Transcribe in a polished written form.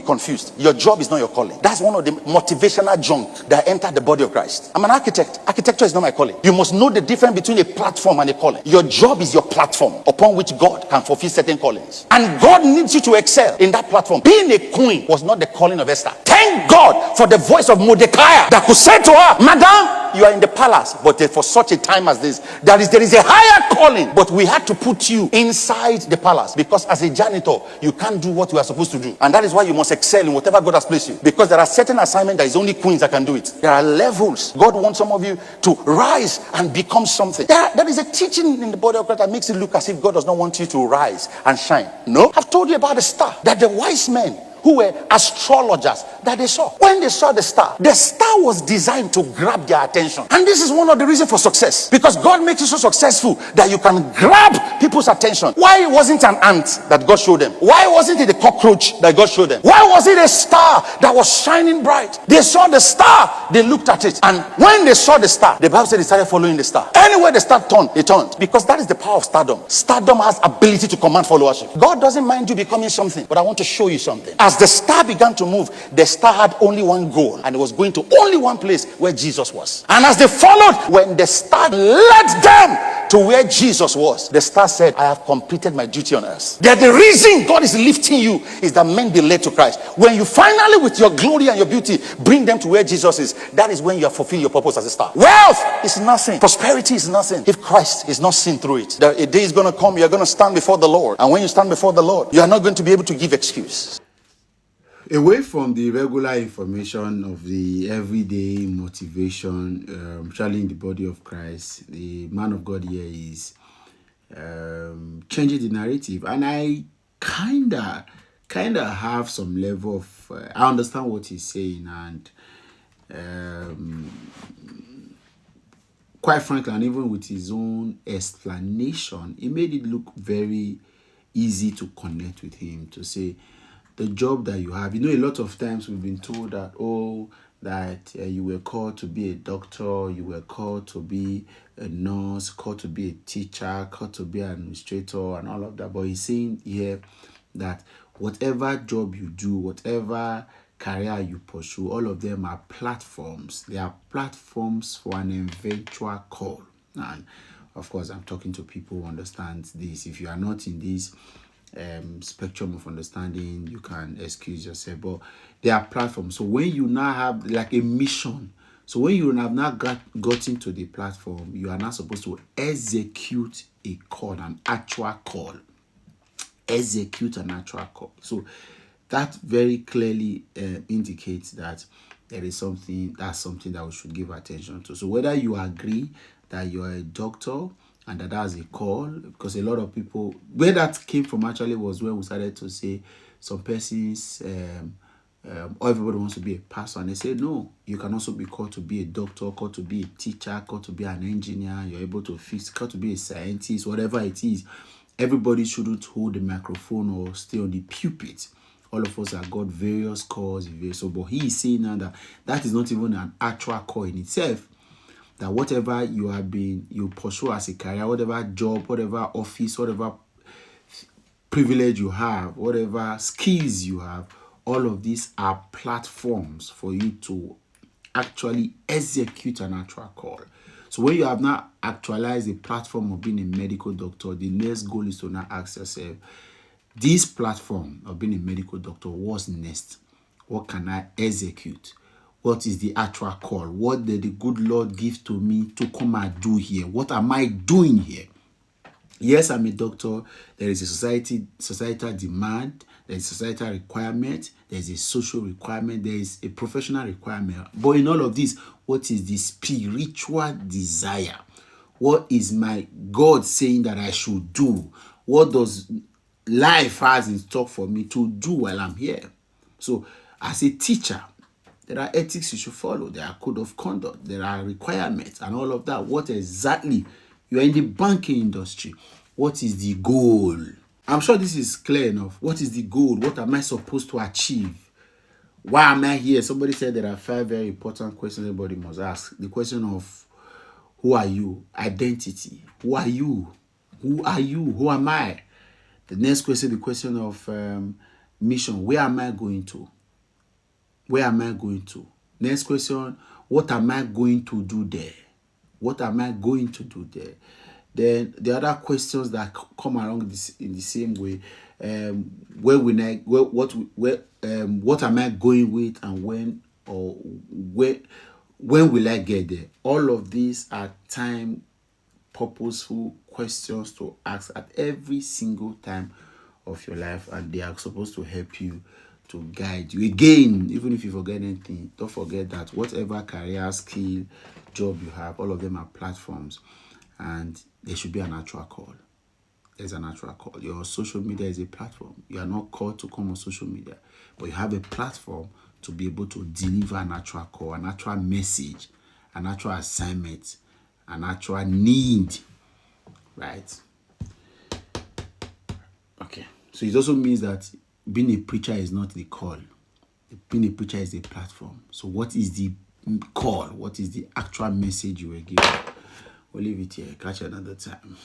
Confused. Your job is not your calling. That's one of the motivational junk that entered the body of Christ. I'm an architect. Architecture is not my calling. You must know the difference between a platform and a calling. Your job is your platform upon which God can fulfill certain callings. And God needs you to excel in that platform. Being a queen was not the calling of Esther. Thank God for the voice of Mordecai that could say to her, Madam, you are in the palace, but for such a time as this, there is a higher calling. But we had to put you inside the palace, because as a janitor, you can't do what you are supposed to do. And that is why you must excel in whatever God has placed you. Because there are certain assignments that is only queens that can do it. There are levels. God wants some of you to rise and become something. There is a teaching in the body of Christ that makes it look as if God does not want you to rise and shine. No, I've told you about the star, that the wise men who were astrologers, that they saw. When they saw the star was designed to grab their attention. And this is one of the reasons for success. Because God makes you so successful that you can grab people's attention. Why wasn't an ant that God showed them? Why wasn't it a cockroach that God showed them? Why was it a star that was shining bright? They saw the star, they looked at it. And when they saw the star, the Bible said they started following the star. Anywhere the star turned, they turned. Because that is the power of stardom. Stardom has ability to command followership. God doesn't mind you becoming something, but I want to show you something. As the star began to move, the star had only one goal, and it was going to only one place, where Jesus was. And as they followed, when the star led them to where Jesus was, the star said, I have completed my duty on earth. That the reason God is lifting you is that men be led to Christ. When you finally, with your glory and your beauty, bring them to where Jesus is, that is when you are fulfilling your purpose as a star. Wealth is nothing. Prosperity is nothing if Christ is not seen through it. A day is going to come, you're going to stand before the Lord. And when you stand before the Lord, you are not going to be able to give excuse. Away from the regular information of the everyday motivation, especially in the body of Christ, the man of God here is changing the narrative. And I kind of have some level of, I understand what he's saying. And quite frankly, and even with his own explanation, it made it look very easy to connect with him, to say, the job that you have. A lot of times we've been told that, you were called to be a doctor, you were called to be a nurse, called to be a teacher, called to be an administrator, and all of that. But he's saying here that whatever job you do, whatever career you pursue, all of them are platforms. They are platforms for an eventual call. And of course, I'm talking to people who understand this. If you are not in this spectrum of understanding, you can excuse yourself, but they are platforms. So when you now have like a mission, so when you have not gotten to the platform, you are not supposed to execute a call, an actual call. Execute an actual call. So that very clearly indicates that there is something that we should give attention to. So whether you agree that you are a doctor and that's a call, because a lot of people, where that came from actually was when we started to say some persons, everybody wants to be a pastor, and they say no, you can also be called to be a doctor, called to be a teacher, called to be an engineer, you're able to fix, called to be a scientist, whatever it is. Everybody shouldn't hold the microphone or stay on the pulpit. All of us have got various calls, but he is saying now that is not even an actual call in itself. That whatever you pursue as a career, whatever job, whatever office, whatever privilege you have, whatever skills you have, all of these are platforms for you to actually execute an actual call. So when you have not actualized the platform of being a medical doctor, the next goal is to now ask yourself, this platform of being a medical doctor, what's next? What can I execute? What is the actual call? What did the good Lord give to me to come and do here? What am I doing here? Yes, I'm a doctor. There is a societal demand. There is a societal requirement. There is a social requirement. There is a professional requirement. But in all of this, what is the spiritual desire? What is my God saying that I should do? What does life has in stock for me to do while I'm here? So as a teacher, there are ethics you should follow. There are code of conduct. There are requirements and all of that. What exactly? You are in the banking industry. What is the goal? I'm sure this is clear enough. What is the goal? What am I supposed to achieve? Why am I here? Somebody said there are 5 very important questions everybody must ask. The question of who are you? Identity. Who are you? Who are you? Who am I? The next question, the question of mission, where am I going to? Where am I going to? Next question, what am I going to do there? What am I going to do there? Then the other questions that come along this in the same way, where will I, what am I going with, and when or when will I get there? All of these are time purposeful questions to ask at every single time of your life, and they are supposed to help you, to guide you. Again, even if you forget anything, don't forget that whatever career, skill, job you have, all of them are platforms, and there should be a natural call. There's a natural call. Your social media is a platform. You are not called to come on social media, but you have a platform to be able to deliver a natural call, a natural message, a natural assignment, a natural need, right? Okay. So it also means that being a preacher is not the call. Being a preacher is a platform. So what is the call? What is the actual message you were given? We'll leave it here. Catch you another time.